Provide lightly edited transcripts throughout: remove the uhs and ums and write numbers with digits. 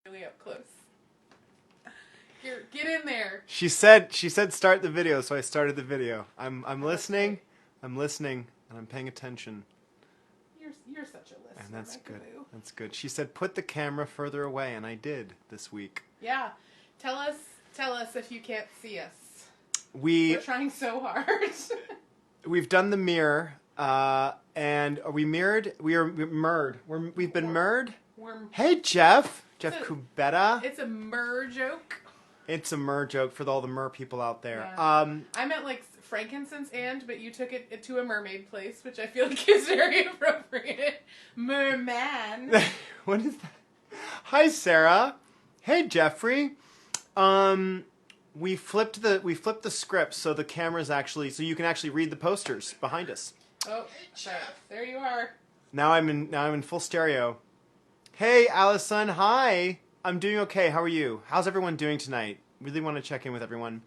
Really up close. Here, get in there. She said start the video, so I started the video. I'm listening. Right. I'm listening and I'm paying attention. You're such a listener. And that's good. Mackaboo. That's good. She said put the camera further away, and I did this week. Yeah. Tell us if you can't see us. We're trying so hard. We've done the mirror, and are we mirrored? We're mirrored. We've been mirrored. Hey, Jeff Kubetta. It's a myrrh joke. It's a myrrh joke for all the myrrh people out there. Yeah. I meant like frankincense but you took it to a mermaid place, which I feel like is very appropriate. Merman. What is that? Hi, Sarah. Hey, Jeffrey. We flipped the script so the camera's actually so you can actually read the posters behind us. Oh, there you are. Now I'm in full stereo. Hey, Allison. Hi. I'm doing okay. How are you? How's everyone doing tonight? Really want to check in with everyone.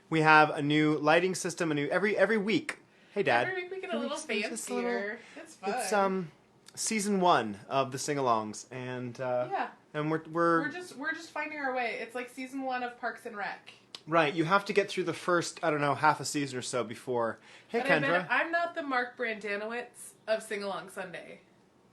We have a new lighting system, every week. Hey, Dad. Every week we get a little fancier. It's fun. It's season 1 of the sing-alongs, and yeah. And we're just finding our way. It's like season 1 of Parks and Rec. Right, you have to get through the first, I don't know, half a season or so before. Hey, but Kendra. I'm not the Mark Brandanowitz of Sing Along Sunday.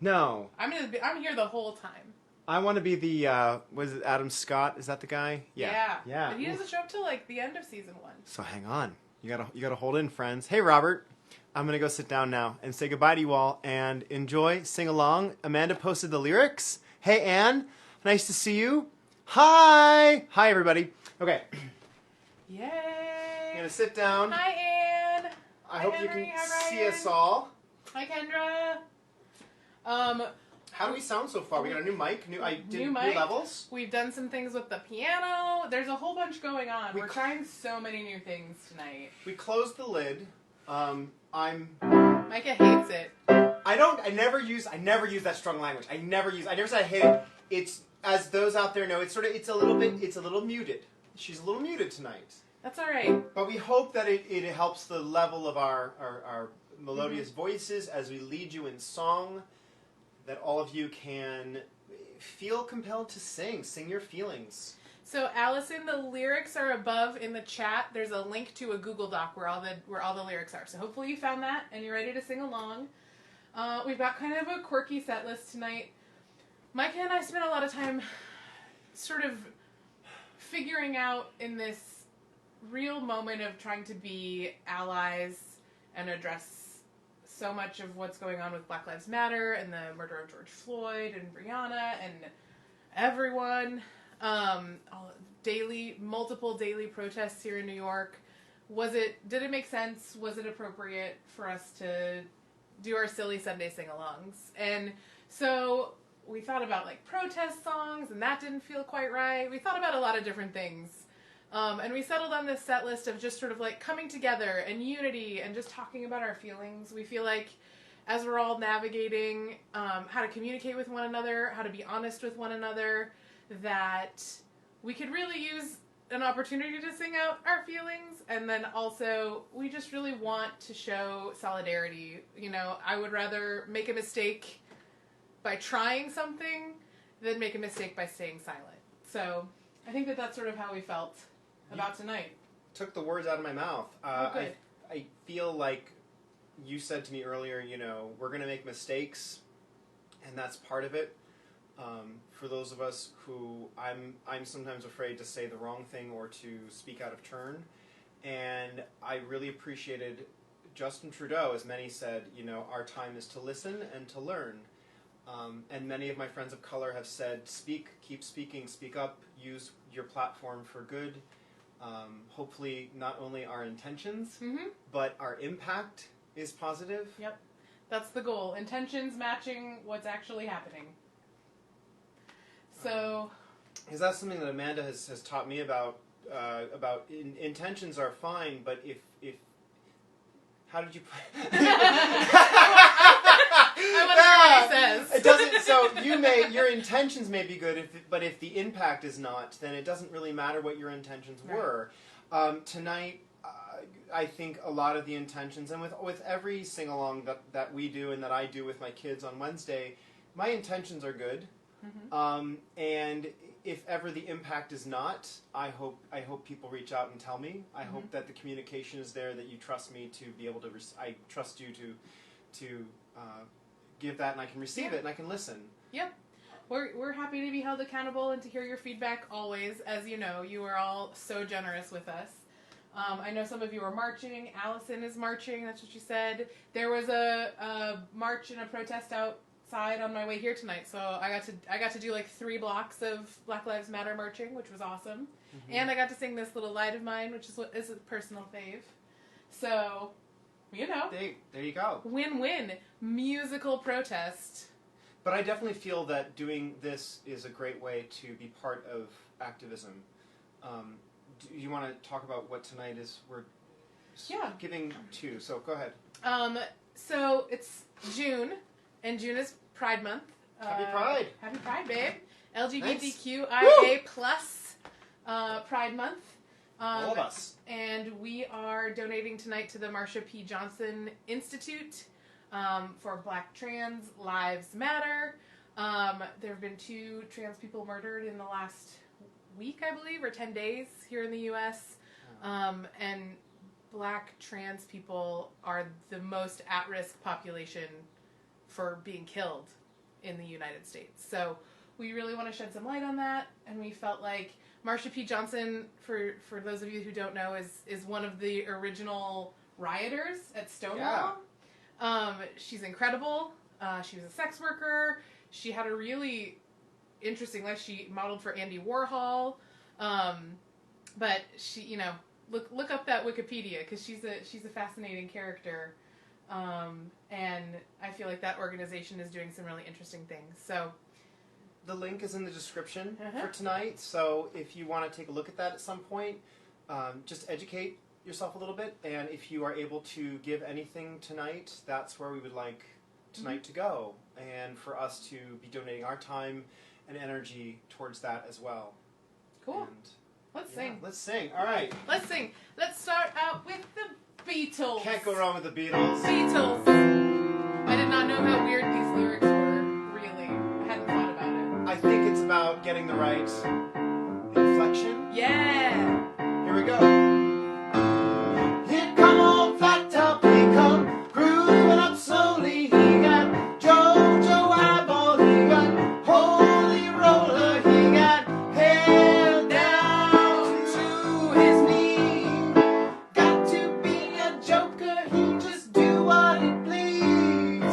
No. I'm here the whole time. I want to be the, was it Adam Scott? Is that the guy? Yeah. Yeah. But he doesn't show up till like the end of season 1. So hang on. You gotta hold in, friends. Hey, Robert. I'm gonna go sit down now and say goodbye to you all and enjoy Sing Along. Amanda posted the lyrics. Hey, Anne. Nice to see you. Hi. Hi, everybody. Okay. Yay. I'm gonna sit down. Hi, Anne. I hope you can see us all. Hi, Kendra. How do we sound so far? We got a new mic, new mic. levels. We've done some things with the piano. There's a whole bunch going on. We're trying so many new things tonight. We closed the lid. Micah hates it. I never use that strong language. I never say I hate it. It's, as those out there know, it's a little muted. She's a little muted tonight. That's all right. But we hope that it helps the level of our melodious voices as we lead you in song, that all of you can feel compelled to sing your feelings. So Allison, the lyrics are above in the chat. There's a link to a Google Doc where all the lyrics are. So hopefully you found that and you're ready to sing along. We've got kind of a quirky set list tonight. Micah and I spent a lot of time sort of figuring out in this real moment of trying to be allies and address so much of what's going on with Black Lives Matter and the murder of George Floyd and Breonna and everyone. Multiple daily protests here in New York. Did it make sense? Was it appropriate for us to do our silly Sunday sing-alongs? And so we thought about like protest songs, and that didn't feel quite right. We thought about a lot of different things. And we settled on this set list of just sort of like coming together and unity and just talking about our feelings. We feel like as we're all navigating how to communicate with one another, how to be honest with one another, that we could really use an opportunity to sing out our feelings. And then also we just really want to show solidarity. You know, I would rather make a mistake by trying something than make a mistake by staying silent. So I think that's sort of how we felt about tonight. Took the words out of my mouth. Good. I feel like you said to me earlier, we're going to make mistakes, and that's part of it. For those of us who I'm sometimes afraid to say the wrong thing or to speak out of turn, and I really appreciated Justin Trudeau, as many said, our time is to listen and to learn. And many of my friends of color have said, keep speaking, speak up, use your platform for good. Hopefully not only our intentions, but our impact is positive. Yep. That's the goal. Intentions matching what's actually happening. So... is that something that Amanda has taught me about intentions are fine, but if how did you put I want to hear what he says. It doesn't. So your intentions may be good, but if the impact is not, then it doesn't really matter what your intentions were. Tonight, I think a lot of the intentions, and with every sing along that we do and that I do with my kids on Wednesday, my intentions are good, and if ever the impact is not, I hope people reach out and tell me. I Mm-hmm. hope that the communication is there, that you trust me to be able to. I trust you to give that, and I can receive Yeah. it, and I can listen. Yep. We're happy to be held accountable and to hear your feedback always. As you know, you are all so generous with us. I know some of you are marching. Allison is marching. That's what she said. There was a march and a protest outside on my way here tonight, so I got to do like 3 blocks of Black Lives Matter marching, which was awesome. Mm-hmm. And I got to sing this little light of mine, which is a personal fave. So, you know, There you go. win-win musical protest. But I definitely feel that doing this is a great way to be part of activism. Do you want to talk about what tonight is? We're Yeah. giving to. So go ahead. So it's June, and June is Pride Month. Happy Pride. Happy Pride, babe. LGBTQIA Thanks. plus Pride Month. All of us. And we are donating tonight to the Marsha P. Johnson Institute for Black Trans Lives Matter. There have been 2 trans people murdered in the last week, I believe, or 10 days here in the U.S. And Black trans people are the most at-risk population for being killed in the United States. So we really want to shed some light on that, and we felt like Marsha P. Johnson, for those of you who don't know, is one of the original rioters at Stonewall. She's incredible. She was a sex worker. She had a really interesting life. She modeled for Andy Warhol. But she, you know, look up that Wikipedia, because she's a fascinating character. And I feel like that organization is doing some really interesting things. So The link is in the description Uh-huh. for tonight, so if you want to take a look at that at some point, just educate yourself a little bit, and if you are able to give anything tonight, that's where we would like tonight to go, and for us to be donating our time and energy towards that as well. cool. And, Let's yeah, sing. let's sing. All right. Let's sing. Let's start out with the Beatles. Can't go wrong with the Beatles. Beatles. I did not know how weird these lyrics were, really. I hadn't thought about it. I think it's about getting the right inflection. Yeah. Here we go. Here come on flat top, he come grooving up slowly. He got Jojo eyeball, he got holy roller, he got hair down to his knee. Got to be a joker, he just do what he please.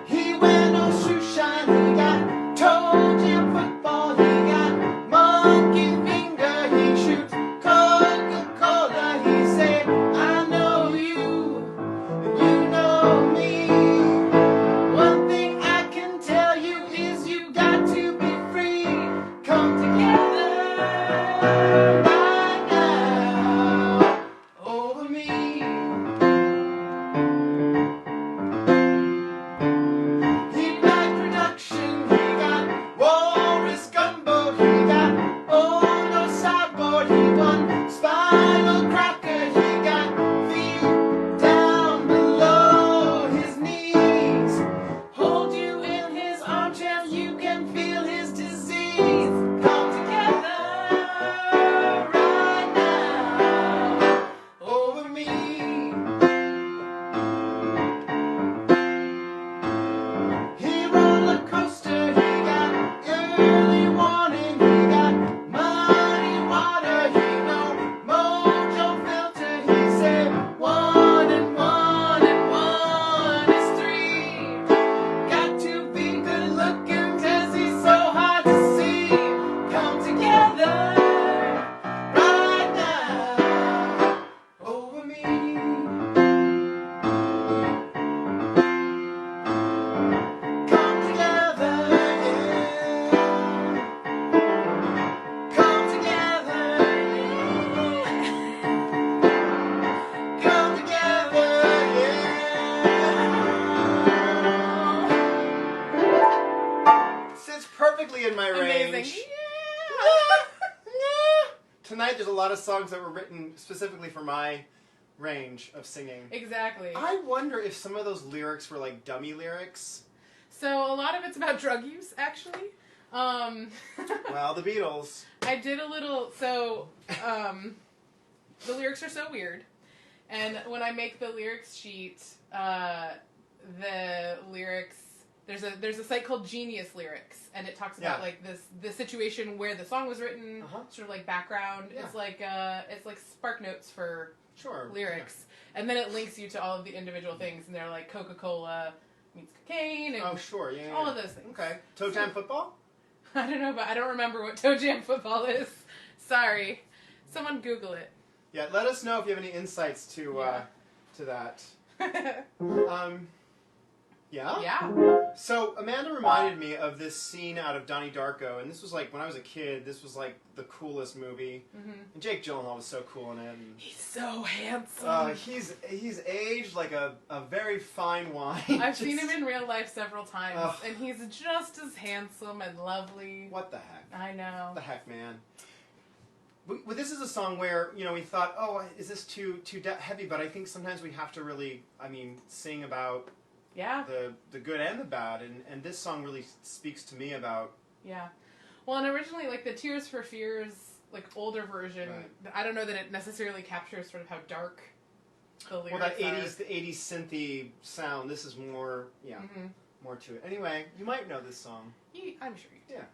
He wear no shoe shine, he got toe jam football, he got monkey finger, he shoots Coca-Cola, he say, I know you, and you know me. One thing I can tell you is you got to be free. Come together right now over me. He got production, he got Walrus Gumbo, he got Oh No Sideboard, he won Spinal Cracker, he got feet down below his knees. Hold you in his armchair, you can feel his disease. Come together right now over me. He roller coaster, he got early warning, he got muddy water, he know mojo filter, he said 1 and 1 and 1 is 3. Got to be good looking 'cause he's so hard to see. Come together right now over me. Come together, yeah. Come together, yeah. Come together, yeah. Sits perfectly in my Amazing. range. Yeah. Tonight there's a lot of songs that were written specifically for my range of singing. Exactly. I wonder if some of those lyrics were like dummy lyrics. So a lot of it's about drug use, actually. Well, the Beatles. I did a little. So the lyrics are so weird, and when I make the lyrics sheet, the lyrics. There's a site called Genius Lyrics, and it talks about like the situation where the song was written, sort of like background. Yeah. It's like Spark Notes for lyrics, and then it links you to all of the individual things, and they're like Coca-Cola meets cocaine, and all of those things. Okay, Toe Jam football. I don't know, but I don't remember what Toe Jam football is. Sorry, someone Google it. Yeah, let us know if you have any insights to that. Yeah? Yeah. So, Amanda reminded me of this scene out of Donnie Darko, and this was like, when I was a kid, this was like the coolest movie. Mm-hmm. And Jake Gyllenhaal was so cool in it. And, he's so handsome. He's aged like a very fine wine. I've seen him in real life several times, and he's just as handsome and lovely. What the heck? I know. What the heck, man? But this is a song where, we thought, oh, is this too heavy? But I think sometimes we have to really, sing about... Yeah. The good and the bad, and this song really speaks to me about... Yeah. Well, and originally, like, the Tears for Fears, like, older version, right. I don't know that it necessarily captures sort of how dark the lyrics that 80s synthy sound, this is more, more to it. Anyway, you might know this song. I'm sure you do. Yeah.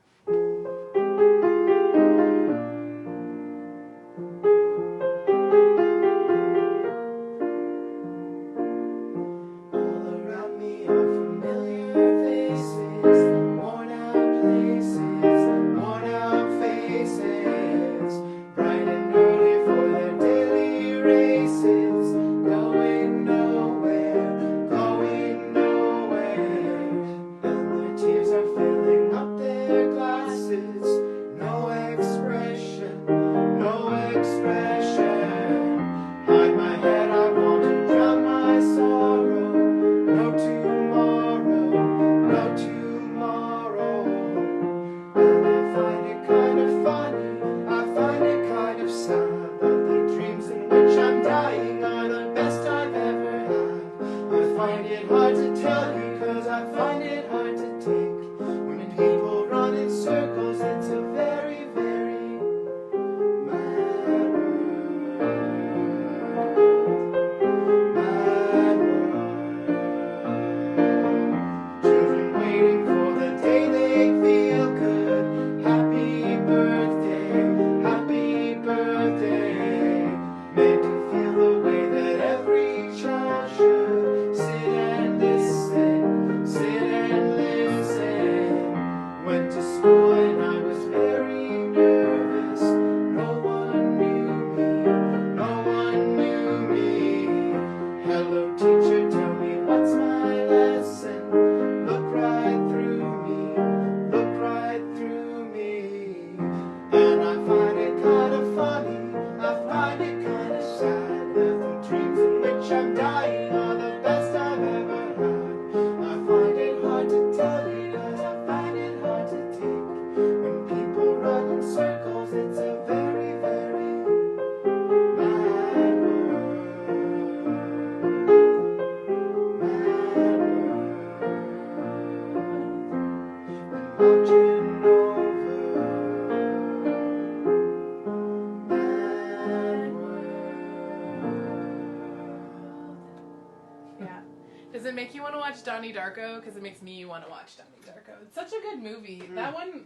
Donnie Darko, because it makes me want to watch Donnie Darko. It's such a good movie. That one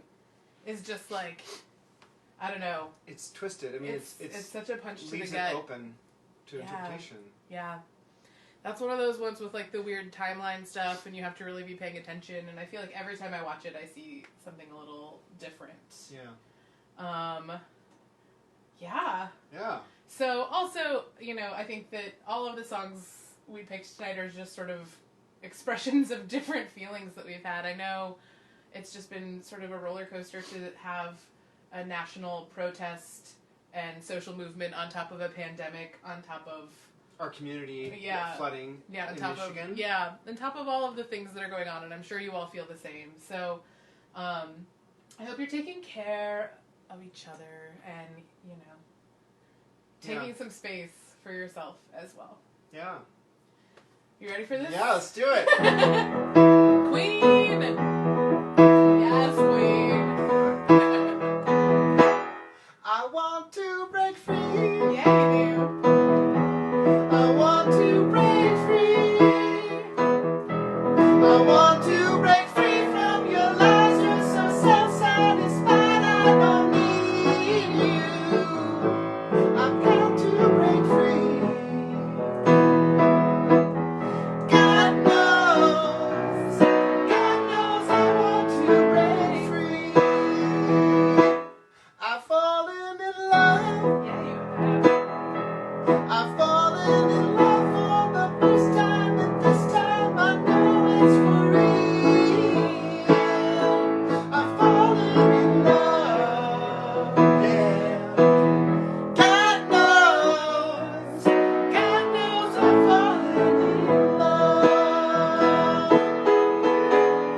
is just like, I don't know. It's twisted. It's such a punch to the gut. Leaves it open to interpretation. Yeah. That's one of those ones with like the weird timeline stuff, and you have to really be paying attention. And I feel like every time I watch it, I see something a little different. Yeah. Yeah. Yeah. So also, I think that all of the songs we picked tonight are just sort of expressions of different feelings that we've had. I know it's just been sort of a roller coaster to have a national protest and social movement on top of a pandemic, on top of our community flooding in Michigan. On top of all of the things that are going on, and I'm sure you all feel the same. So I hope you're taking care of each other and, taking some space for yourself as well. Yeah. You ready for this? Yeah, let's do it. Queen! Yes, Queen. I want to break free. Yeah, you do. I want to break free. I want to break free from your lies. You're so self-satisfied. I don't need you. I've got to break free. God knows I want to break free. I've fallen in love. Yeah, you have. I've fallen in love for the first time, and this time I know it's for real. I've fallen in love, yeah. God knows I've fallen in love.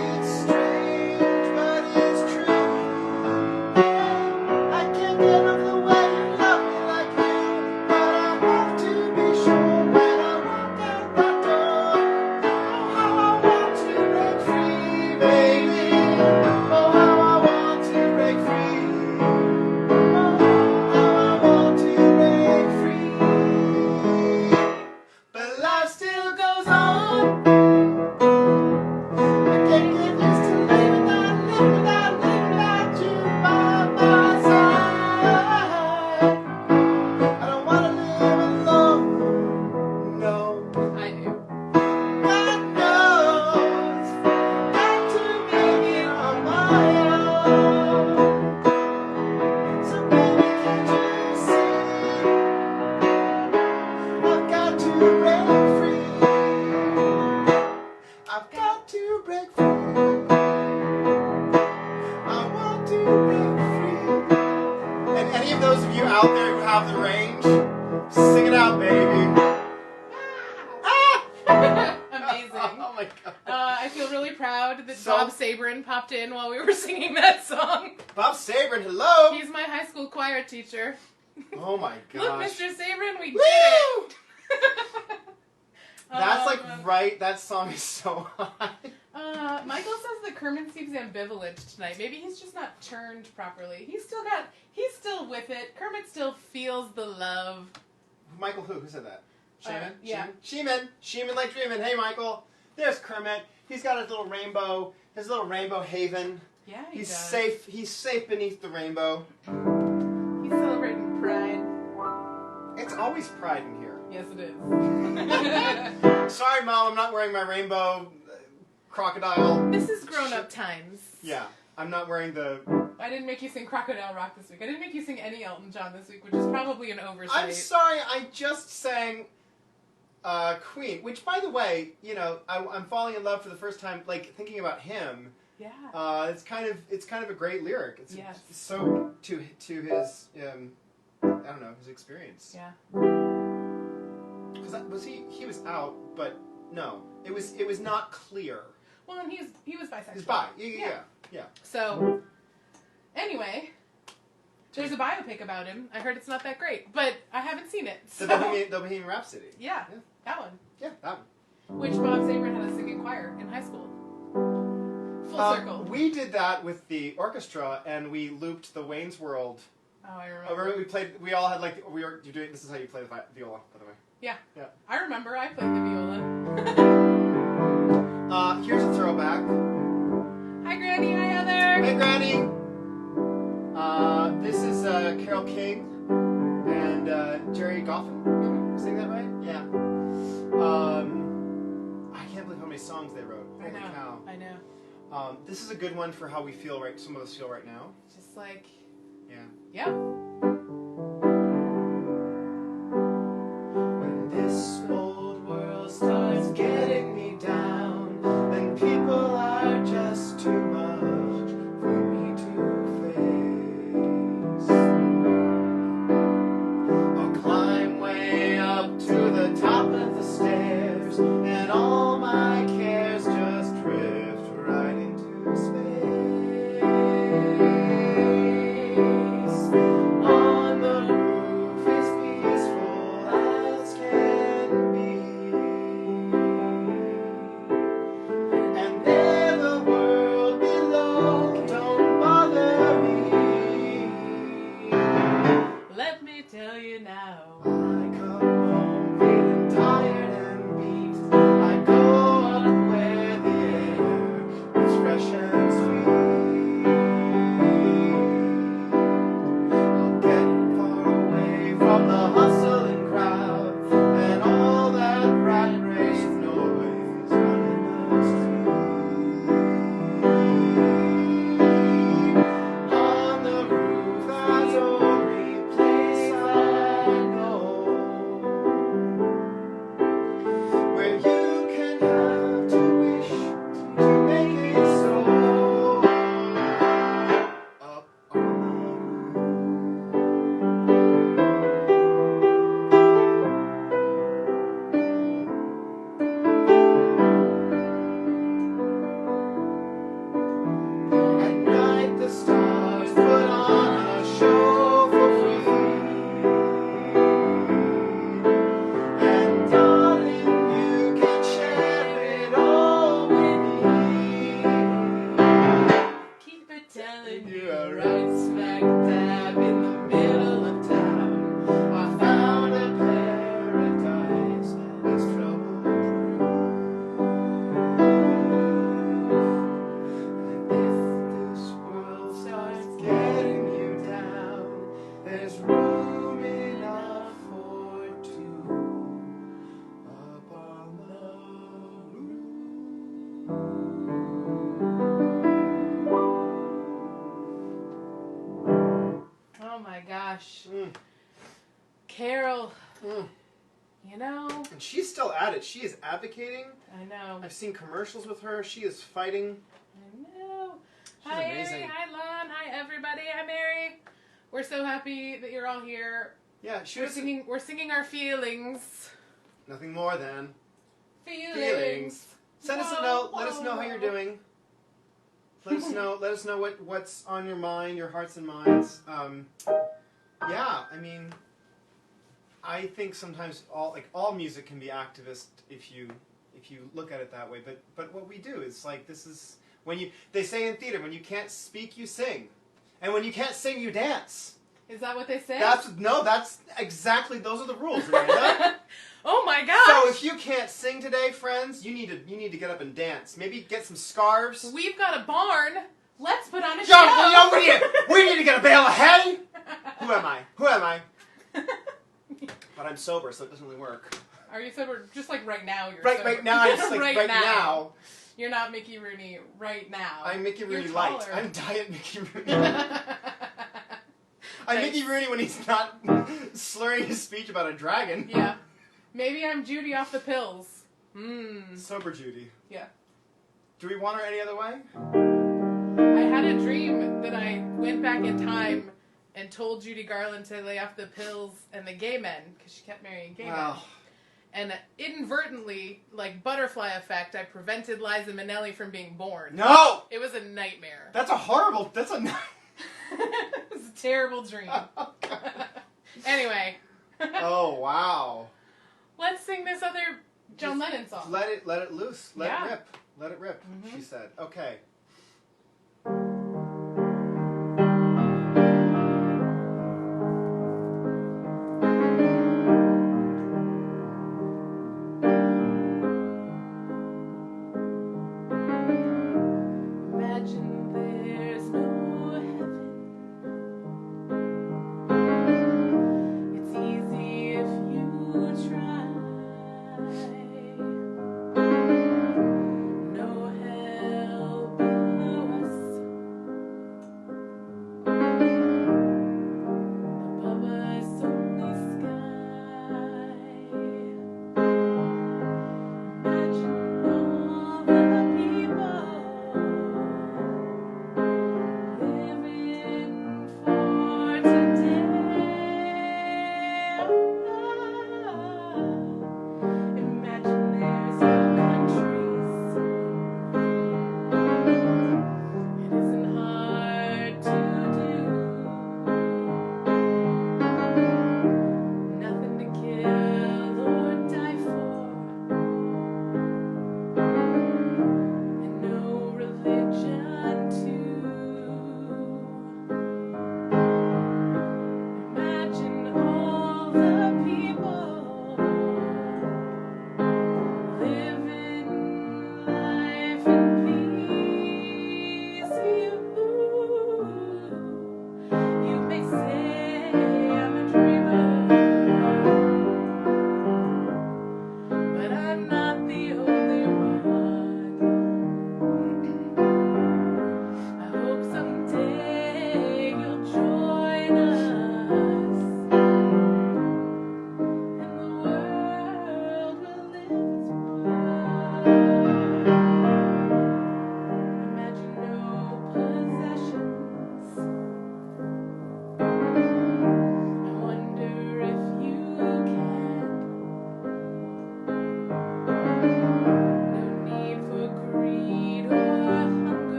It's strange, but it's true. I can't get over the way you love me like you, but I have to be sure when I walk out that door. Oh, how I want to break free, baby. Oh, how I want to break free. Oh, how I want to break free. But life still goes on. I can't get used to living without you by my side. I don't want to live alone, no. I do. God knows, got to make it on my own. So baby, can't you see? I've got to break free. I've got to break free. I want to break free. And any of those of you out there who have the range, sing it out, baby. Ah! Amazing. Oh my god. I feel really proud that So- Bob Sabrin popped in while we were singing that song. Bob Sabrin, hello. He's my high school choir teacher. Oh my gosh. Look, Mr. Sabrin, we did Woo! it. That's like Um, right. That song is so high. Michael says that Kermit seems ambivalent tonight. Maybe he's just not turned properly. He's still with it. Kermit still feels the love. Michael, who said that? Sheeman? Yeah. Sheeman like dreaming. Hey, Michael. There's Kermit. He's got his little rainbow haven. Yeah, he He's does. safe. He's safe beneath the rainbow. He's celebrating Pride. It's always pride in here. Yes, it is. Sorry, Mom, I'm not wearing my rainbow crocodile. This is grown-up times. Yeah, I'm not wearing the... I didn't make you sing Crocodile Rock this week. I didn't make you sing any Elton John this week, which is probably an oversight. I'm sorry, I just sang Queen, which, by the way, you know, I'm falling in love for the first time, like, thinking about him. Yeah. It's kind of a great lyric. It's Yes. so to his, I don't know, his experience. Yeah. Because he was out, but no, it was not clear. Well, and he was bisexual. He's bi. Yeah. So, anyway, there's a biopic about him. I heard it's not that great, but I haven't seen it. So. The Bohemian Rhapsody. Yeah, that one. Yeah, that one. Which Bob Sabrin had a singing choir in high school. Full circle. We did that with the orchestra, and we looped the Wayne's World. Oh, I remember. We played. We all had like we were. You doing? This is how you play the viola, by the way. Yeah. Yeah. I remember. I played the viola. Here's a throwback. Hi, Granny. Hi, Heather. Hey, Granny. This is Carole King and Jerry Goffin. Saying that right? Yeah. I can't believe how many songs they wrote. Holy cow. I know. This is a good one for how we feel right. Some of us feel right now. Just like. Yeah. Yeah. When this old world starts getting me down, then people are just too much for me to face. I'll climb way up to the top of the stairs, and all my cares just drift right into space. gosh. Mm. Carol, Mm. you know, And she's still at it. She is advocating. I know. I've seen commercials with her. She is fighting. I know. She's Hi, amazing. Ari. Hi, Lon. Hi, everybody. Hi, Mary. We're so happy that you're all here. Yeah, she We're was singing. We're singing our feelings. nothing more than Feelings. Send us a note. Let us know how you're doing. Let us know. Let us know what's on your mind, your hearts and minds. Yeah, I mean, I think sometimes all music can be activist if you look at it that way. But what we do is like this is when they say in theater, when you can't speak, you sing, and when you can't sing, you dance. Is that what they say? That's exactly, those are the rules, Amanda. Oh my gosh! So if you can't sing today, friends, you need to get up and dance. Maybe get some scarves. We've got a barn. Let's put on a John, show. we need to get a bale of hay. Who am I? But I'm sober, so it doesn't really work. Are you sober? Just like right now, you're Right, sober. right now, I'm just like right now. You're not Mickey Rooney right now. I'm Mickey Rooney You're light. taller. I'm Diet Mickey Rooney. I'm Nice. Mickey Rooney when he's not slurring his speech about a dragon. Yeah. Maybe I'm Judy off the pills. Sober Judy. Yeah. Do we want her any other way? I had a dream that I went back in time and told Judy Garland to lay off the pills and the gay men, because she kept marrying gay men. Wow. And inadvertently, like butterfly effect, I prevented Liza Minnelli from being born. No! It was a nightmare. That's a It was a terrible dream. Anyway. Oh, wow. Let's sing this other John Lennon song. Let it loose. Let Yeah. it rip. Let it rip, she said. Okay. Imagine there's no heaven. It's easy if you try. No hell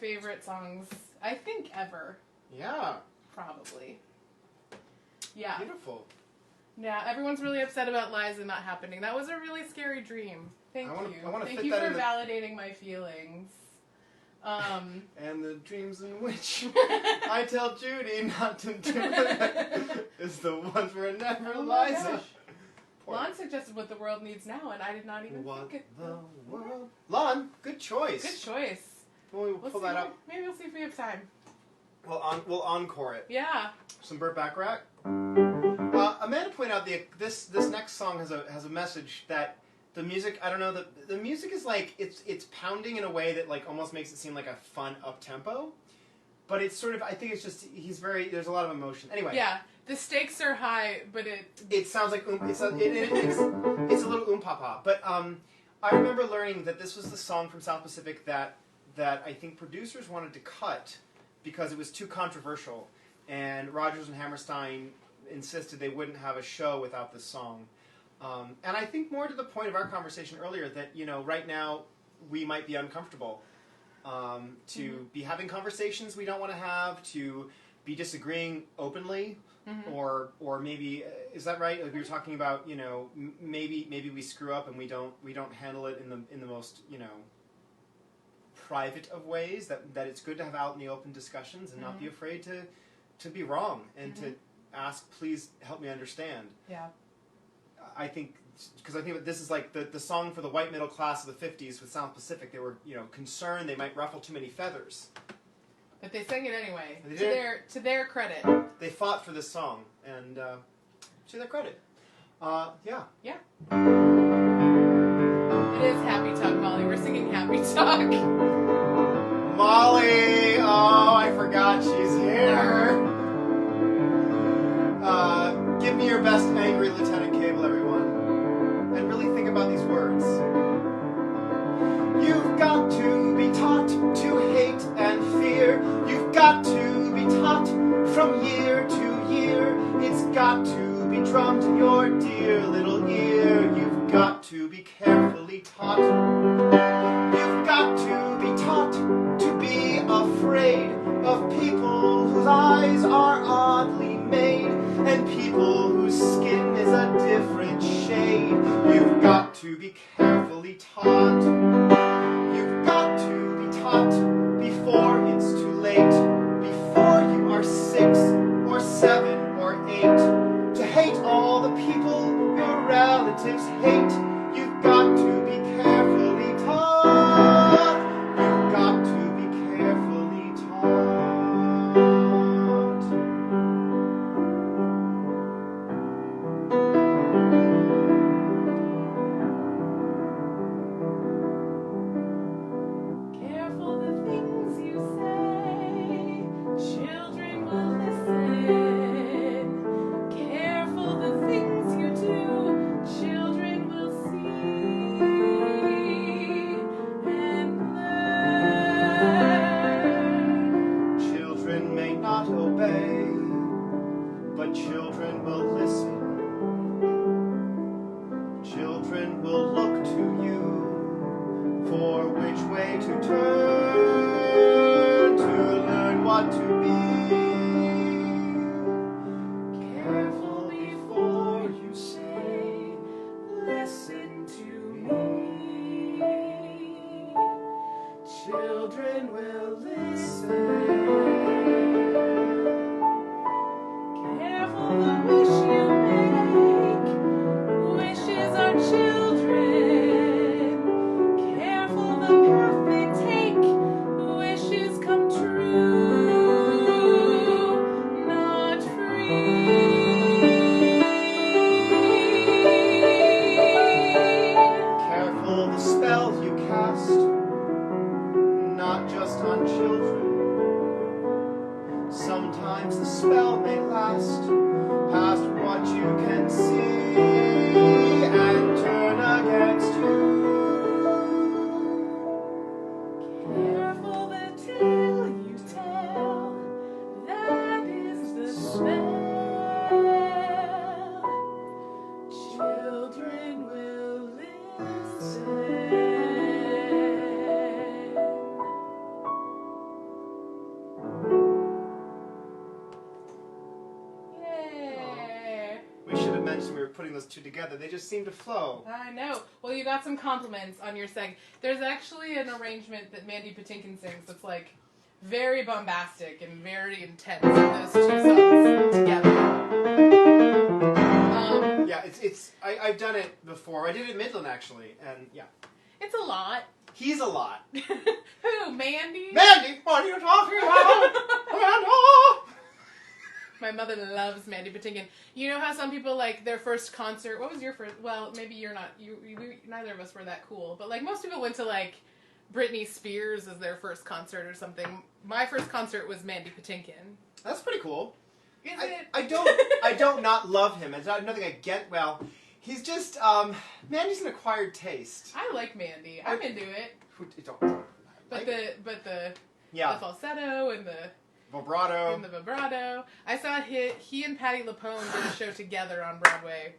favorite songs, I think, ever. Yeah. Probably. Yeah. Beautiful. Yeah, everyone's really upset about Liza not happening. That was a really scary dream. Thank I wanna you. fit Thank you that for in the- validating my feelings. And the dreams in which I tell Judy not to do is the ones where it never Oh my lies. gosh. Lon suggested what the world needs now, and I did not even What think it. the world? Lon, good choice. Good choice. We'll We'll pull see, that up. Maybe we'll see if we have time. We'll encore it. Yeah. Some Burt Bacharach. Amanda pointed out this next song has a message that the music, I don't know, the music is like it's pounding in a way that like almost makes it seem like a fun up tempo, but it's sort of, I think it's just there's a lot of emotion. Anyway. Yeah. The stakes are high, but it sounds like it's a little papa. But I remember learning that this was the song from South Pacific that I think producers wanted to cut because it was too controversial, and Rodgers and Hammerstein insisted they wouldn't have a show without this song. And I think more to the point of our conversation earlier that, you know, right now we might be uncomfortable to be having conversations we don't want to have, to be disagreeing openly, or maybe is that right? Like we were talking about, you know, maybe we screw up and we don't handle it in the most, you know, private of ways. That it's good to have out in the open discussions and not be afraid to be wrong and to ask, please help me understand. Yeah. I think that this is like the song for the white middle class of the 50s with South Pacific. They were, you know, concerned they might ruffle too many feathers. But they sang it anyway. They did. To their credit. They fought for this song, and to their credit. Yeah. Yeah. It is Happy Talk, Molly. We're singing Happy Talk. Molly! Oh, I forgot she's here. Give me your best angry Lieutenant Cable, everyone. And really think about these words. You've got to be taught to hate and fear. You've got to be taught from year to year. It's got to be drummed in your dear little ear. You've got to be carefully taught. You've got to be taught to be afraid of people whose eyes are oddly made and people whose skin is a different shade. You've got to be carefully taught. You've got to be taught before it's too late, before you are 6 or 7 or 8, to hate all the people your relatives hate. You've got to be carefully taught. You've got to be carefully taught. Careful the things you say, children will listen. Careful the things you do, children will see and learn. Children may not obey, but children will listen. Children will look to you for which way to turn, to learn what to be. Careful before you say, listen to me. Children will listen. Careful the wish you make. Wishes are children. Careful the path they take. Wishes come true, not free. Careful the spell you cast, not just on children. Sometimes the spell may last past what you can see and turn against you. Careful the tale you tell, that is the spell. Children will listen. times when we were putting those two together, they just seemed to flow. I know. Well, you got some compliments on your seg. There's actually an arrangement that Mandy Patinkin sings that's like very bombastic and very intense. Those two songs together. Yeah, I've done it before. I did it in Midland actually, and yeah, it's a lot. He's a lot. Who, Mandy? Mandy, what are you talking about? Amanda! My mother loves Mandy Patinkin. You know how some people like their first concert. What was your first? Well, maybe you're not. Neither of us were that cool. But like most people went to like Britney Spears as their first concert or something. My first concert was Mandy Patinkin. That's pretty cool. Is it? I don't not love him. It's not nothing against. Well, he's just Mandy's an acquired taste. I like Mandy. I'm into it. But the falsetto and the vibrato. I saw he and Patti LuPone did a show together on Broadway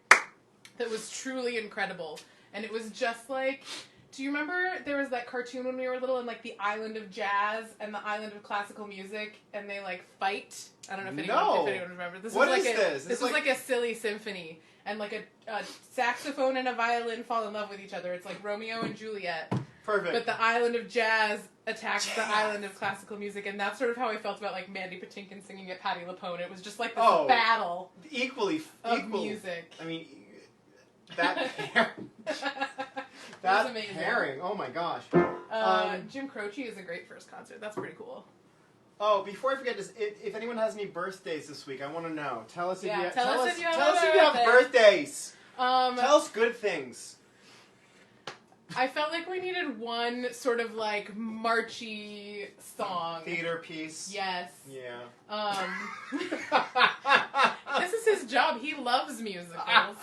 that was truly incredible. And it was just like, do you remember there was that cartoon when we were little and like the island of jazz and the island of classical music and they like fight? I don't know if anyone remembers. This was like a silly symphony and like a saxophone and a violin fall in love with each other. It's like Romeo and Juliet. Perfect. But the island of jazz attacks the island of classical music, and that's sort of how I felt about like Mandy Patinkin singing at Patti LuPone. It was just like this battle equal music. I mean, that pairing. Oh my gosh. Jim Croce is a great first concert. That's pretty cool. Oh, before I forget this, if anyone has any birthdays this week, I want to know. Tell us if you have birthdays. Tell us good things. I felt like we needed one sort of like marchy song. Theater piece. Yes. Yeah. This is his job. He loves musicals.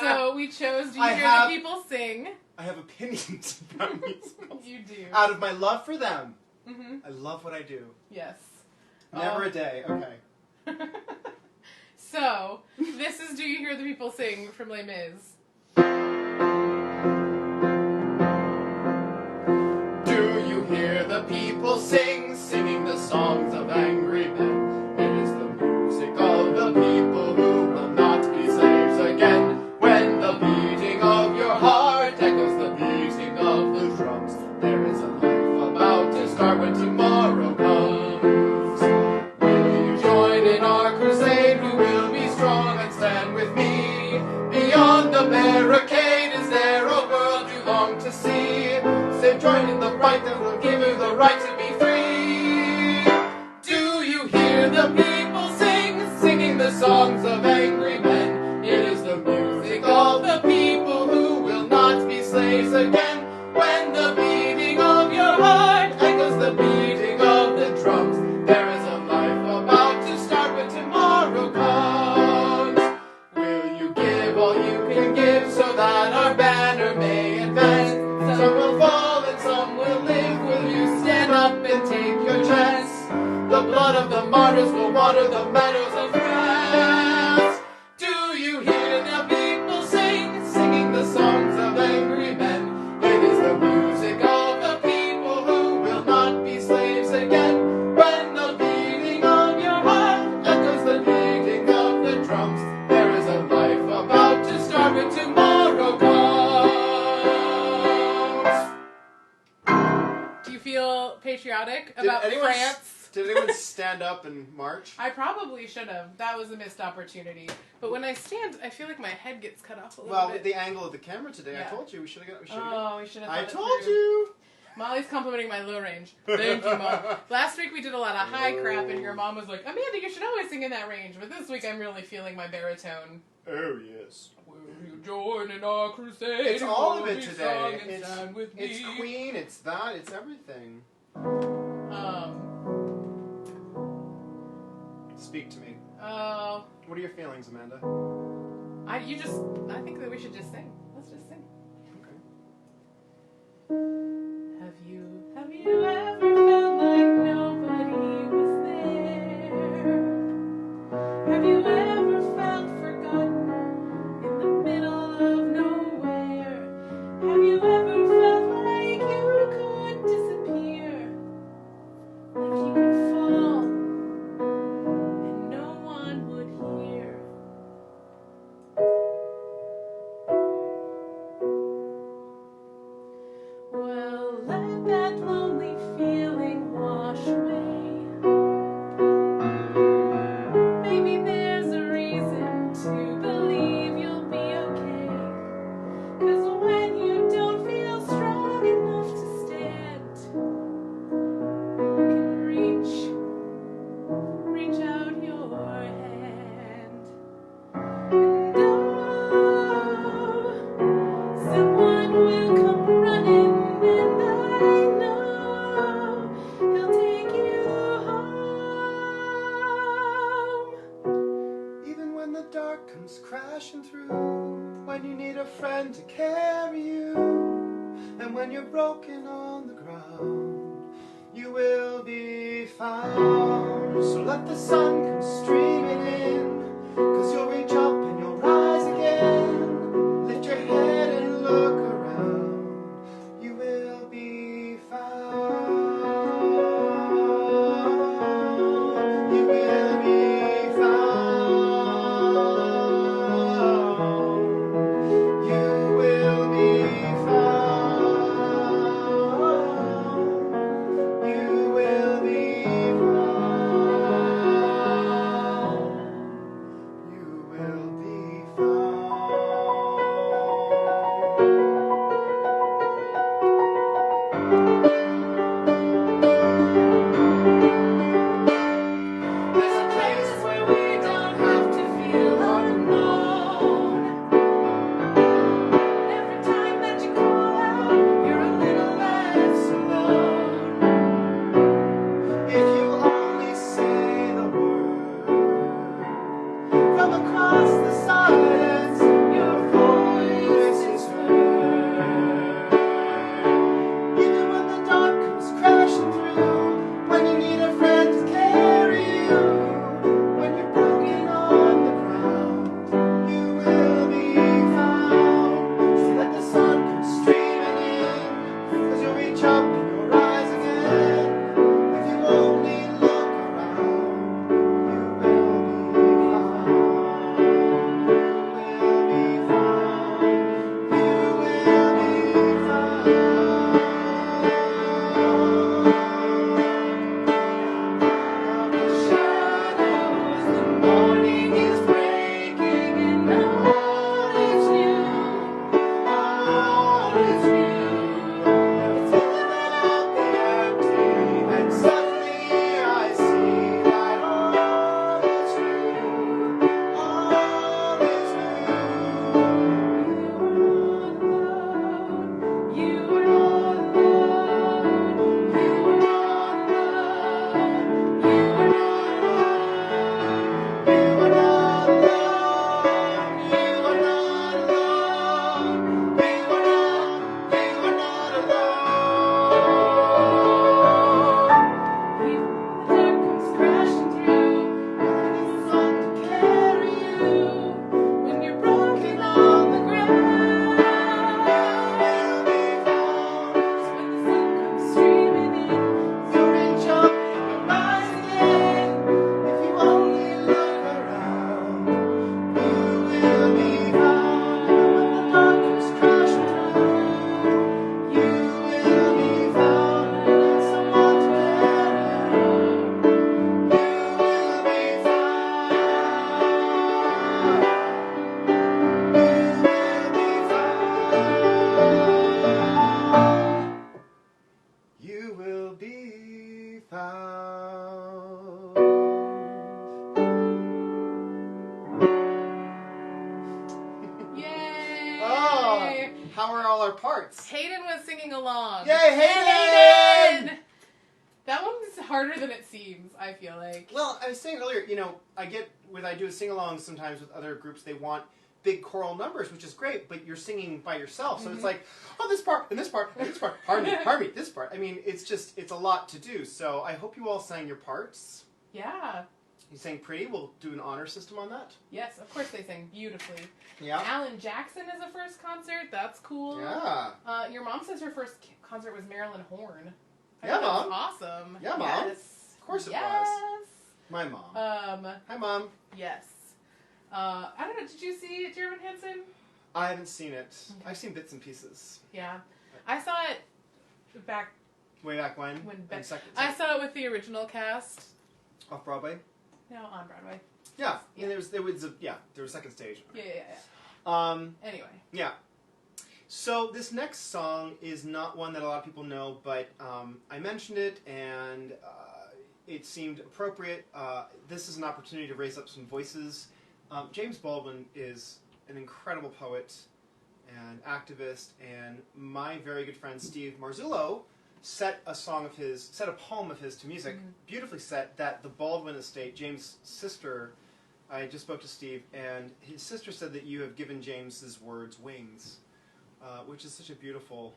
So we chose Do You Hear the People Sing? I have opinions about musicals. You do. Out of my love for them. Mm-hmm. I love what I do. Yes. Never a day. Okay. So, this is Do You Hear the People Sing from Les Mis. The people singing the songs of angry men. It is the music of the people who will not be slaves again. When the beating of your heart echoes the beating of the drums, there is a life about to start when tomorrow comes. Will you join in our crusade? Who will be strong and stand with me? Beyond the barricade, is there a world you long to see? Say, join in the fight that will give you the right to be free. Do you hear the people singing the songs of angry men? It is the music of the people who will not be slaves again. When the beating of your heart echoes the beating of the drums, there is a life about to start when tomorrow comes. Will you give all you can give so that our banner may advance? Some will fall and some will live. Will you stand up and take your chance? The blood of the martyrs will water the meadows of grass. Do you hear the people singing the songs of angry men? It is the music of the people who will not be slaves again. When the beating of your heart echoes the beating of the drums, there is a life about to start when tomorrow comes. Do you feel patriotic about France? Did anyone stand up and march? I probably should have. That was a missed opportunity. But when I stand, I feel like my head gets cut off a little bit. Well, with the angle of the camera today, Yeah. I told you we should have. We should have. I told you. Molly's complimenting my low range. Thank you, Mom. Last week we did a lot of high crap, and your mom was like, Amanda, you should always sing in that range. But this week I'm really feeling my baritone. Oh yes. Will you join in our crusade? It's all of it today. It's Queen. It's that. It's everything. Speak to me. What are your feelings, Amanda? I think that we should just sing. Let's just sing. Okay. Have you ever felt like nobody was there? Have you ever felt forgotten in the middle of nowhere? Have you ever felt like you could disappear? Like you could fall and no one would hear? dark comes crashing through, when you need a friend to carry you, and when you're broken on the ground, you will be found. So let the sun come streaming in, 'cause you'll reach up and you'll rise again. Lift your head and look around, you will be found. You will be found. You will be found. You will be found. You will be There's a place where we don't have to feel unknown. Every time that you call out, you're a little less alone. If you only say the word, from across the silence, your voice is heard. Even when the dark comes crashing through, when you need a friend to carry you, when you're broken on the ground, you will be found. So let the sun come streaming in, 'cause you'll reach up and you'll rise again. If you only look around, you will be found. You will be found. You will be found. Out of the shadows, the morning is breaking, and all is new. All is new. It's filling up the empty, and suddenly I see that all is new. All is new. You are not alone. You are not alone. You are not alone. You are not alone. You are not alone. You are not alone. The dark comes crashing through, when the sun to carry you, when you're broken on the ground, you will be found. So when the sun comes streaming in, you'll reach up and you'll rise again. If you only look around, you will be found. And when the dark comes crashing through, you will be found. And someone to carry you, you will be found. You will be found. You will be found. Yay! Oh, how are all our parts? Hayden was singing along. Yay, Hayden! That one's harder than it seems, I feel like. Well, I was saying earlier, I get when I do a sing-along sometimes with other groups, they want big choral numbers, which is great, but you're singing by yourself, so it's like, oh, this part, and this part, and this part, harmony, this part. I mean, it's a lot to do, so I hope you all sang your parts. Yeah. You sang pretty. We'll do an honor system on that. Yes, of course they sang beautifully. Yeah. Alan Jackson is a first concert. That's cool. Yeah. Your mom says her first concert was Marilyn Horn. I Yeah, think that's Mom. awesome. Yeah, Mom. Yes. Of course it yes. was. My mom. Hi, Mom. Yes. I don't know. Did you see German Hanson? I haven't seen it. Okay. I've seen bits and pieces. Yeah. I saw it back Way back when? when In second, I saw it with the original cast. off Broadway? No, on Broadway. Yeah. Yeah. And there was a second stage. Yeah. Anyway. Yeah. So this next song is not one that a lot of people know, but I mentioned it and it seemed appropriate. This is an opportunity to raise up some voices. James Baldwin is an incredible poet and activist, and my very good friend Steve Marzullo set a poem of his to music, beautifully set, that the Baldwin estate, James' sister, I just spoke to Steve, and his sister said that you have given James's words wings, which is such a beautiful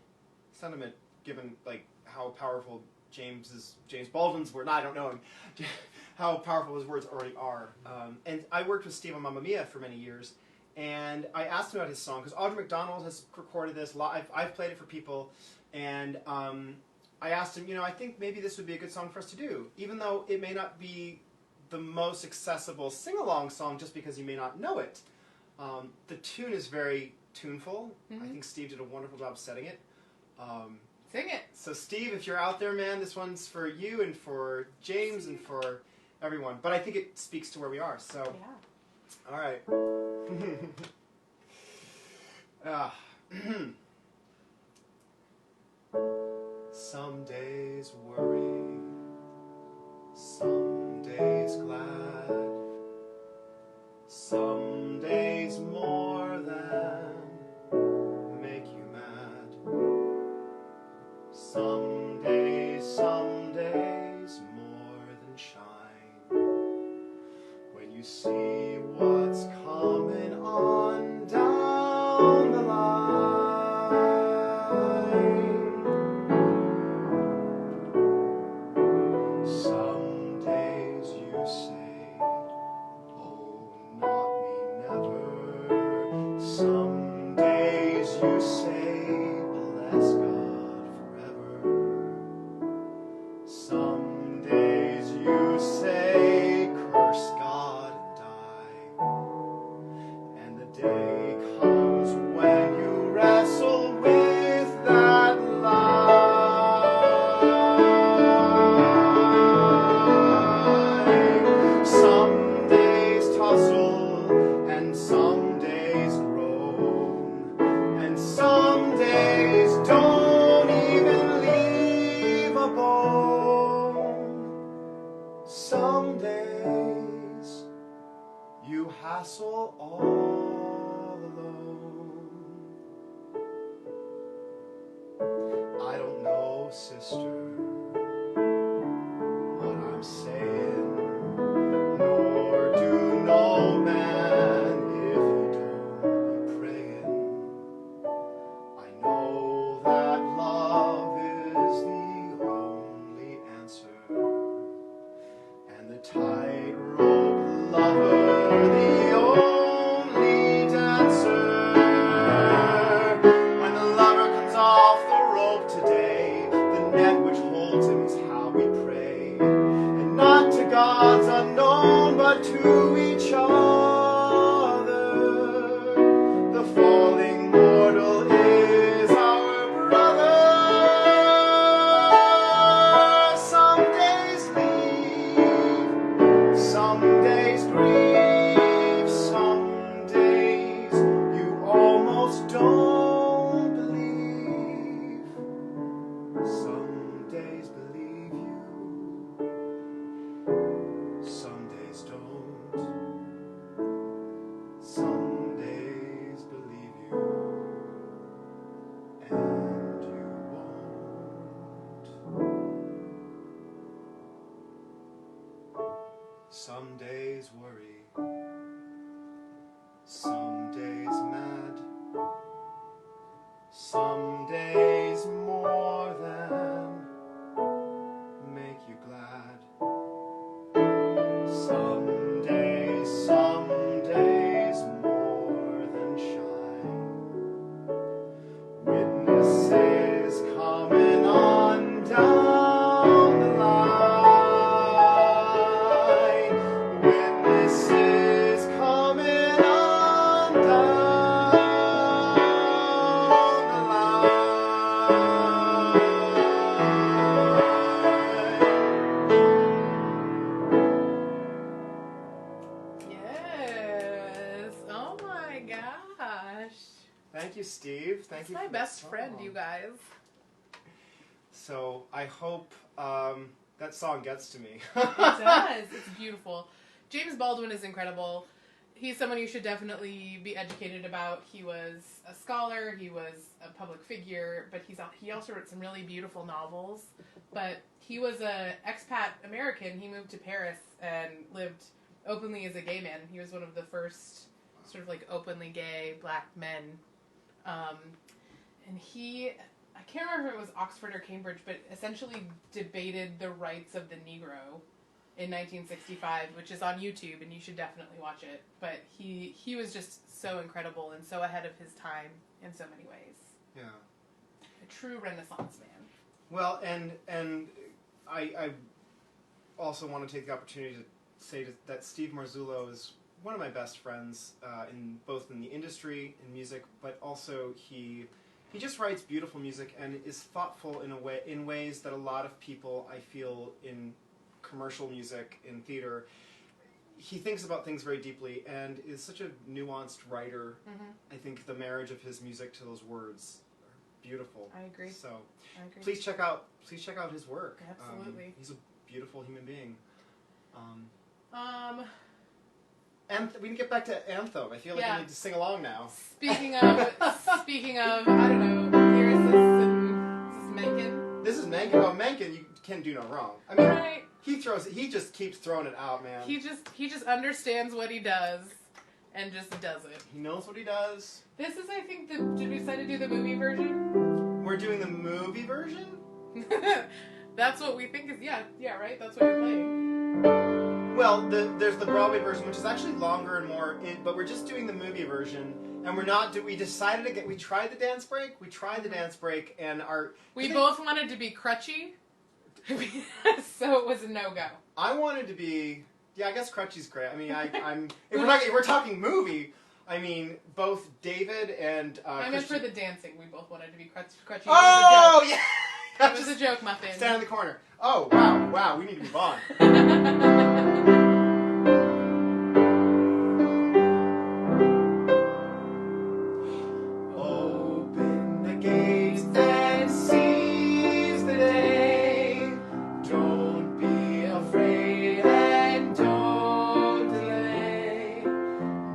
sentiment, given like how powerful James Baldwin's word. I don't know him. How powerful his words already are. And I worked with Steve on Mamma Mia for many years, and I asked him about his song because Audra McDonald has recorded this. I've played it for people, and I asked him, I think maybe this would be a good song for us to do, even though it may not be the most accessible sing-along song just because you may not know it. The tune is very tuneful. Mm-hmm. I think Steve did a wonderful job setting it. Sing it. So Steve, if you're out there, man, this one's for you and for James and for everyone. But I think it speaks to where we are. So, Yeah. all right. Some days worry, some days glad, some days more than make you mad. Some days more than shine. When you see what's coming on down the line. Some days you say, oh, not me, never. Some days you say, bless God forever. Some days you say, curse God and die. And the day comes when you wrestle with that lie. Some days tussle and some days groan, and some days don't even leave a bone. Some days you hassle all alone. I don't know, sister, what I'm saying, nor do no man if you don't be praying. I know that love is the only answer, and the tightrope lover the only dancer. When the lover comes off the rope today, the net which holds him is how we pray, and not to gods unknown, but to each other. The falling mortal is our brother. Some days leave, some days grieve, some days you almost don't believe. Some days believe you, some days don't. Some days believe you, and you won't. Some days worry, some days mad, some days more than make you glad. Some days more than shine. Witnesses coming on down the line. Witnesses coming on down the line. Yes. Oh my gosh. Thank you, Steve. Thank That's you. my for that best friend, song. you guys. So I hope that song gets to me. It does. It's beautiful. James Baldwin is incredible. He's someone you should definitely be educated about. He was a scholar. He was a public figure, but he also wrote some really beautiful novels. But he was a expat American. He moved to Paris and lived openly as a gay man. He was one of the first sort of like openly gay black men. And he, I can't remember if it was Oxford or Cambridge, but essentially debated the rights of the Negro in 1965, which is on YouTube, and you should definitely watch it. But he was just so incredible and so ahead of his time in so many ways. Yeah. A true Renaissance man. Well, and I also want to take the opportunity to say that Steve Marzullo is one of my best friends in both in the industry in music, but also he just writes beautiful music and is thoughtful in ways that a lot of people, I feel, in commercial music, in theater, he thinks about things very deeply and is such a nuanced writer. Mm-hmm. I think the marriage of his music to those words are beautiful. I agree. So I agree. please check out his work. Absolutely. He's a beautiful human being. Um, We can get back to Anthem. I feel like Yeah. I need to sing along now. Speaking of, I don't know. Here is this Mencken. This is Mencken. Oh, Mencken, you can do no wrong. I mean, Right. he just keeps throwing it out, man. He just understands what he does, and just does it. He knows what he does. This is, I think, did we decide to do the movie version? We're doing the movie version? That's what we think is, yeah, right? That's what you're playing. Well, there's the Broadway version, which is actually longer and more, but we're just doing the movie version, and we're not, we decided to we tried the dance break, and We both wanted to be crutchy, so it was a no-go. I wanted to be, yeah, I guess Crutchy's great. I mean, if we're talking movie, I mean, both David and, I meant for the dancing, we both wanted to be crutchy. Oh, yeah! It was a joke, Muffin. Stand in the corner. Oh, wow, we need to move on. Open the gates and seize the day. Don't be afraid and don't delay.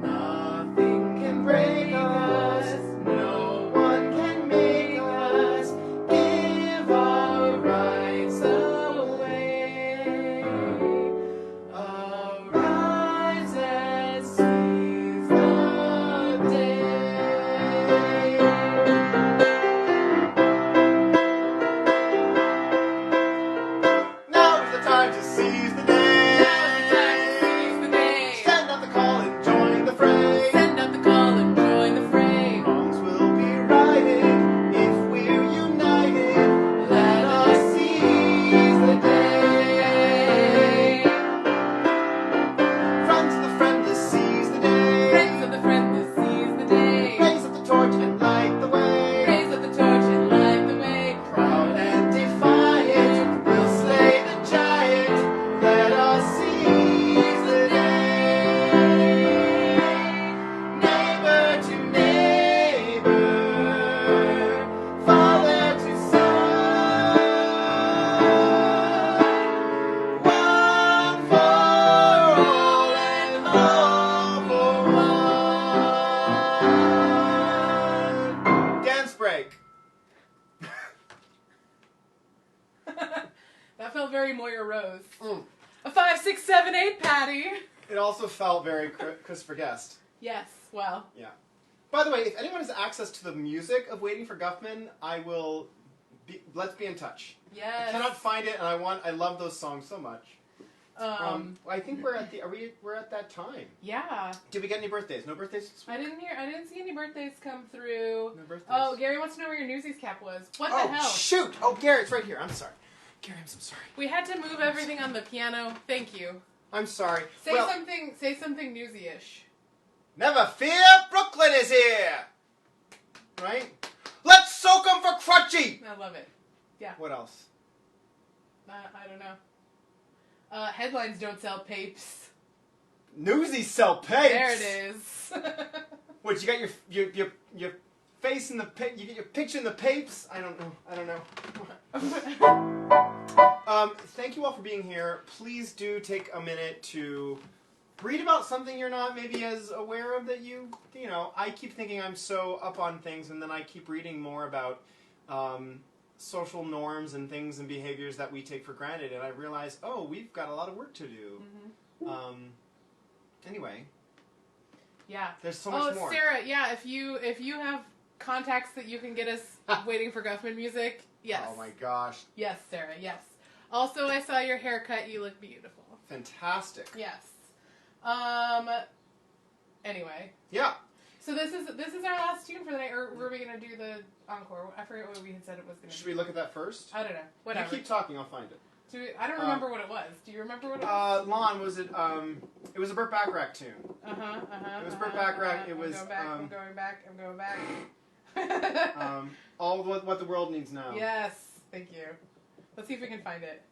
Nothing can break us, no one can make us give our rights away. Arise and seize the day. Now is the time to seize the day. Seize the day. Send out the call and join the fray. Send out the call and join the fray. Wrongs will be righted if we're united. Let us seize the day. Friends of the friendless, seize the day. Friends of the friendless, seize the day. Raise up the torch and light the way. Raise up the torch and light the way. Proud and defiant, we'll slay the giant. Let us seize the day. Neighbor to neighbor, father to son. One for all and all for one. Dance break. That felt very Moira Rose. Mm. A 5, 6, 7, 8, Patty. It also felt very Christopher Guest. Yes, well, Yeah. By the way, if anyone has access to the music of Waiting for Guffman, let's be in touch. yes. I cannot find it, and I love those songs so much. I think we're at that time. Yeah. Did we get any birthdays? No birthdays this week? I didn't see any birthdays come through. No birthdays. Oh, Gary wants to know where your Newsies cap was. What the Oh, hell? shoot! Oh, Gary, it's right here. I'm sorry. Gary, I'm so sorry. We had to move everything on the piano. Thank you. I'm sorry. Say Well, something newsy-ish. never fear, Brooklyn is here! Right? Let's soak 'em for Crutchy! I love it. What else? I don't know. Headlines don't sell papes. Newsies sell papes! There it is. What, you got your face in the you get your picture in the papes? I don't know. Thank you all for being here. Please do take a minute to read about something you're not maybe as aware of that you know, I keep thinking I'm so up on things, and then I keep reading more about social norms and things and behaviors that we take for granted, and I realize, oh, we've got a lot of work to do. Anyway, Yeah. there's so much more. Sarah, yeah, if you have contacts that you can get us Waiting for Guffman music, yes. Oh my gosh. Yes, Sarah, yes. Also, I saw your haircut. You look beautiful. Fantastic. Yes. Anyway. Yeah. So this is our last tune for the night, or were we gonna do the encore? I forget what we had said it was gonna be. Should we look at that first? I don't know. Whatever. You keep talking, I'll find it. I don't remember what it was. Do you remember what it was? Lon, was it, it was a Burt Bacharach tune. It was Burt Bacharach, it was, I'm going back. all what the world needs now. Yes, thank you. Let's see if we can find it.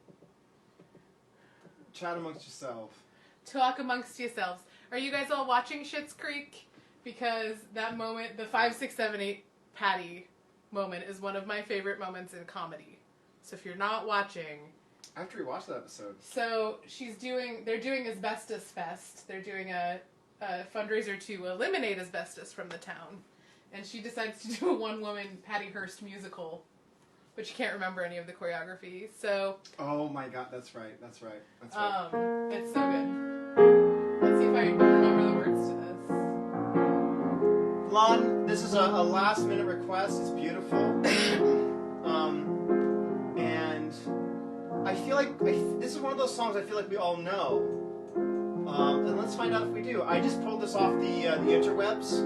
Chat amongst yourself. Talk amongst yourselves. Are you guys all watching Schitt's Creek? Because that moment, the 5, 6, 7, 8 Patty moment, is one of my favorite moments in comedy. So if you're not watching... I have to rewatch that episode. So they're doing Asbestos Fest. They're doing a fundraiser to eliminate asbestos from the town. And she decides to do a one-woman Patty Hearst musical. But she can't remember any of the choreography. So... Oh my god, that's right. It's so good. Let's see if I remember the words to this. Lon, this is a last minute request. It's beautiful. And I feel like this is one of those songs I feel like we all know. And let's find out if we do. I just pulled this off the interwebs.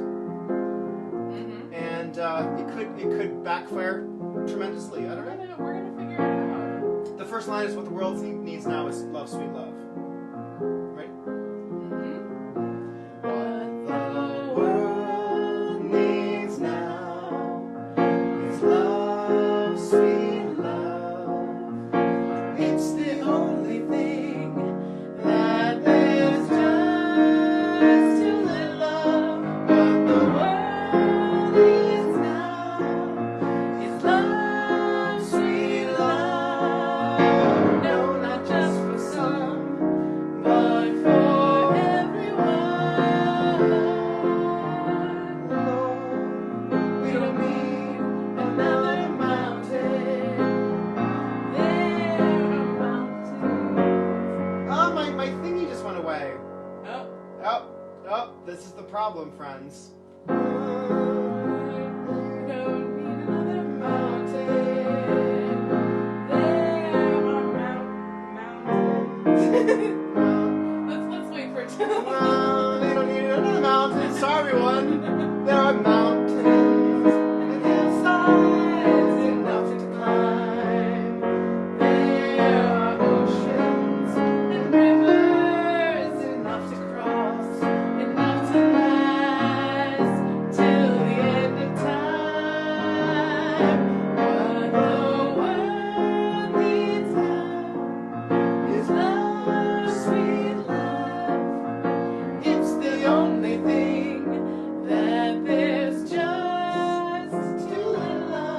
Mm-hmm. And it could backfire tremendously. I don't know. We're gonna figure it out. The first line is what the world needs now is love, sweet love. Right? What The world needs now is love, sweet love. It's the only thing that there's just too little of. What the world needs now is love, sweet love. No, not just for some, but for everyone. Lord, we don't need another mountain. There are mountains. Oh, my thingy just went away. Oh, this is the problem, friends. We don't need another mountain. There are mountains. Let's wait for it to... We don't need another mountain. Sorry, everyone. There are mountains and hillsides enough to climb. There are oceans and rivers enough to cross, enough to last till the end of time. What the world needs now is love, sweet love. It's the only thing that there's just too little of.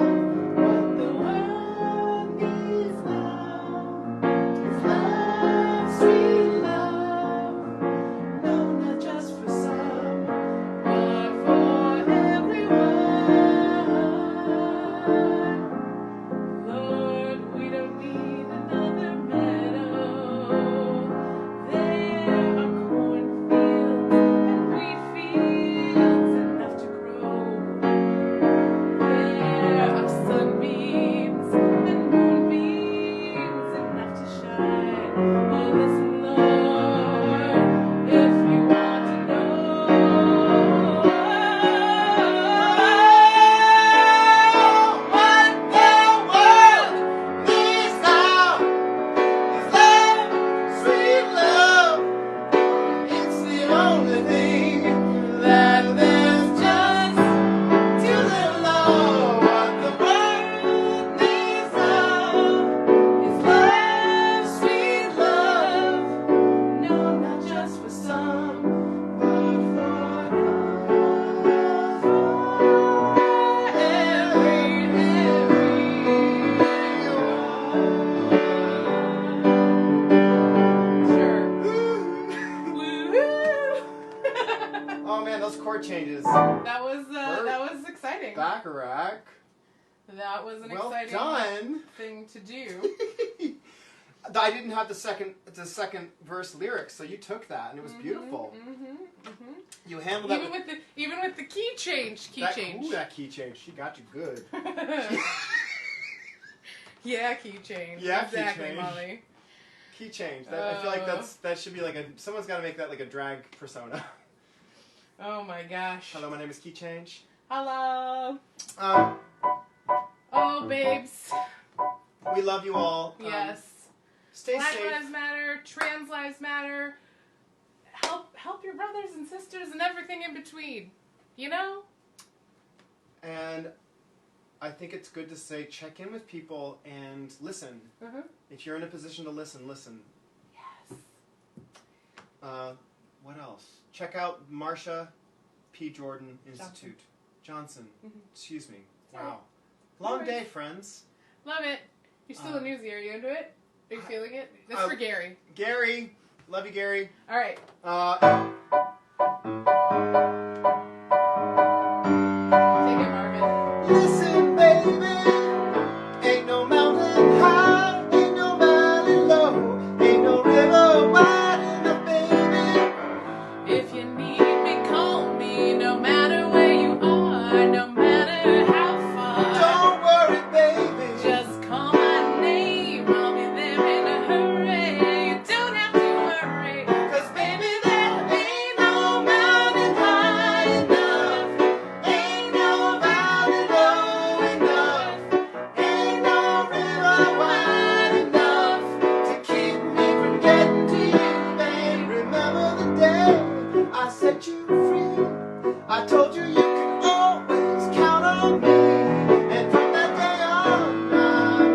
What the world needs now is love, sweet love. No, not just for some, but for everyone. Lord, we don't need another meadow. There are cornfields and wheat fields enough to grow. There are sunbeams and moonbeams enough to shine. Oh, listen, Lord, if you want to know what the world needs now is love, sweet love. It's the only thing that there's just too little of. What the world needs now is love, sweet love. No, not just for some, but for Sure. Oh man, those chord changes. That was exciting. Bacharach. That was an Well exciting done. thing to do. I didn't have the second verse lyrics, so you took that, and it was beautiful. You handled that Even with the key change. Ooh, that key change. She got you good. Yeah, key change. Yeah, exactly, key change. Molly. Key change. I feel like that should be like someone's got to make that like a drag persona. Oh my gosh. Hello, my name is Key Change. Hello. Um, Oh, babes. we love you all. Yes. Stay Black safe. lives matter. Trans lives matter. Help your brothers and sisters and everything in between. You know? And I think it's good to say check in with people and listen. Mm-hmm. If you're in a position to listen. Yes. What else? Check out Marsha P. Jordan Institute. Johnson. Mm-hmm. Excuse me. Sorry. Wow. Long day, friends. Love it. You're still a newsie. Are you into it? Are you feeling it? That's for Gary. Gary. Love you, Gary. All right. Take it, Marvin. Listen, baby. Ain't no mountain high, ain't no valley low, ain't no river wide enough, baby. If you need me, call me. No matter where you are, no matter how far. Don't worry, baby. Just call my name. I'll be there in a hurry. You don't have to worry. 'Cause baby, there ain't no mountain high enough, ain't no valley low enough, ain't no river wide enough to keep me from getting to you, babe. Remember the day I set you free? I told you you could always count on me, and from that day on, I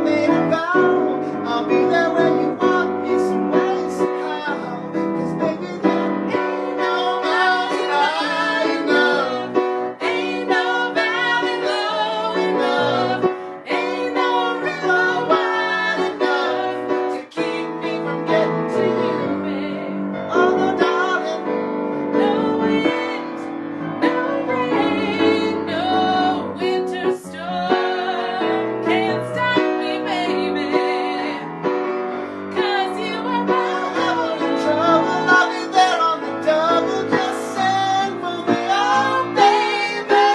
made a vow I'll be there when you want me, some way, somehow. 'Cause baby, there ain't no mountain high enough, ain't no valley low enough, ain't no river wide enough to keep me from getting to you, babe. Oh no, darling, No wind, no rain, no winter storm can't stop me, baby. 'Cause you are ever in mine. trouble, I'll be there on the double. Just send for me, oh baby.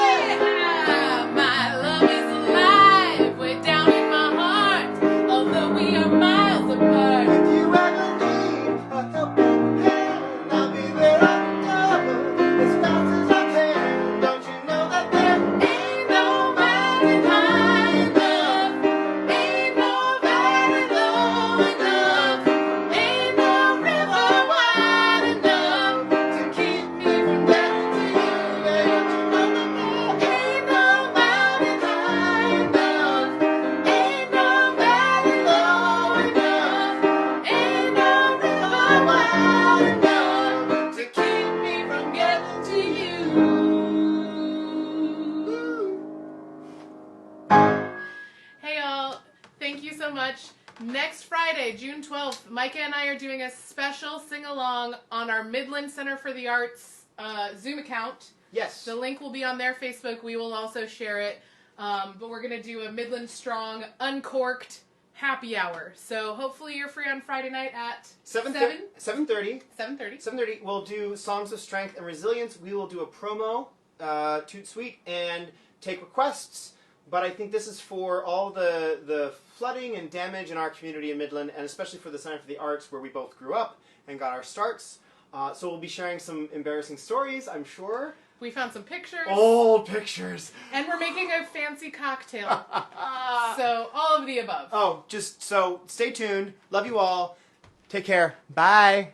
My love is alive, way down in my heart, although we are miles apart. If you ever need a helping hand, I'll be there on the double, as fast as I can. Don't you know that there ain't no mountain high enough, ain't no valley low enough, ain't no river wide enough to keep me from getting to you, babe. Don't you know that there ain't no mountain high enough, ain't no valley low enough, ain't no river wide enough to keep me from getting to you. Hey all, thank you so much. Next Friday, June 12th, Micah and I are doing a special sing-along on our Midland Center for the Arts Zoom account. Yes. The link will be on their Facebook. We will also share it. But we're going to do a Midland Strong Uncorked happy hour. So hopefully you're free on Friday night at 7:30. 7:30. 7:30. We'll do Songs of Strength and Resilience. We will do a promo, toot sweet, and take requests. But I think this is for all the flooding and damage in our community in Midland, and especially for the Center for the Arts, where we both grew up and got our starts. So we'll be sharing some embarrassing stories, I'm sure. We found some pictures. Old pictures. And we're making a fancy cocktail. So all of the above. Oh, just so stay tuned. Love you all. Take care. Bye.